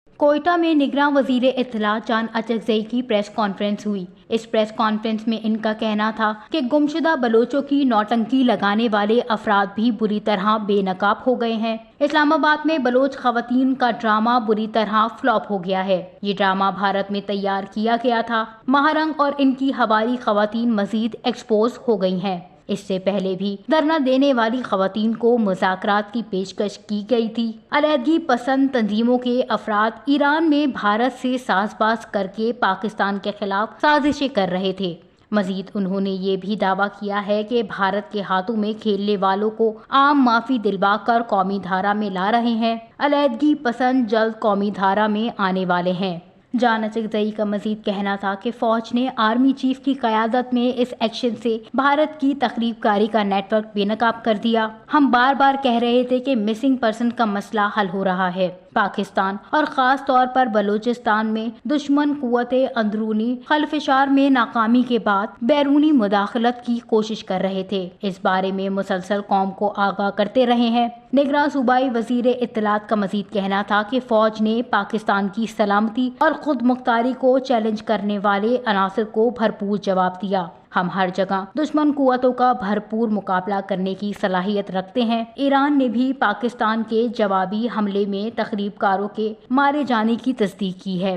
कोयटा में निगरां वजीर इत्तला जान अचकजई की प्रेस कॉन्फ्रेंस हुई। इस प्रेस कॉन्फ्रेंस में इनका कहना था कि गुमशुदा बलोचों की नौटंकी लगाने वाले अफराद भी बुरी तरह बेनकाब हो गए हैं। इस्लामाबाद में बलोच खवातीन का ड्रामा बुरी तरह फ्लॉप हो गया है। ये ड्रामा भारत में तैयार किया गया था। महारंग और इनकी हवारी खवातीन मजीद एक्सपोज हो गई हैं। इससे पहले भी धरना देने वाली खवातीन को मुज़ाकरात की पेशकश की गई थी। अलहदगी पसंद तंजीमों के अफराद ईरान में भारत से साजबाज करके पाकिस्तान के खिलाफ साजिशें कर रहे थे। मजीद उन्होंने ये भी दावा किया है कि भारत के हाथों में खेलने वालों को आम माफी दिलवाकर कौमी धारा में ला रहे हैं। अलहदगी पसंद जल्द कौमी धारा में आने वाले हैं। जान अचकजई का मजीद कहना था कि फौज ने आर्मी चीफ की क़यादत में इस एक्शन से भारत की तखरीबकारी का नेटवर्क बेनकाब कर दिया। हम बार बार कह रहे थे कि मिसिंग पर्सन का मसला हल हो रहा है। पाकिस्तान और ख़ास तौर पर बलूचिस्तान में दुश्मन कुव्वतें अंदरूनी खलफिशार में नाकामी के बाद बैरूनी मुदाखलत की कोशिश कर रहे थे। इस बारे में मुसलसल कौम को आगाह करते रहे हैं। निगरां सूबाई वजीर इत्तलात का मजीद कहना था कि फौज ने पाकिस्तान की सलामती और खुद मुख्तारी को चैलेंज करने वाले अनासर को भरपूर जवाब दिया। हम हर जगह दुश्मन कुव्वतों का भरपूर मुकाबला करने की सलाहियत रखते हैं। ईरान ने भी पाकिस्तान के जवाबी हमले में तखरीबकारों के मारे जाने की तस्दीक की है।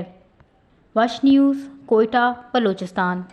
वश न्यूज़, कोयटा, बलूचिस्तान।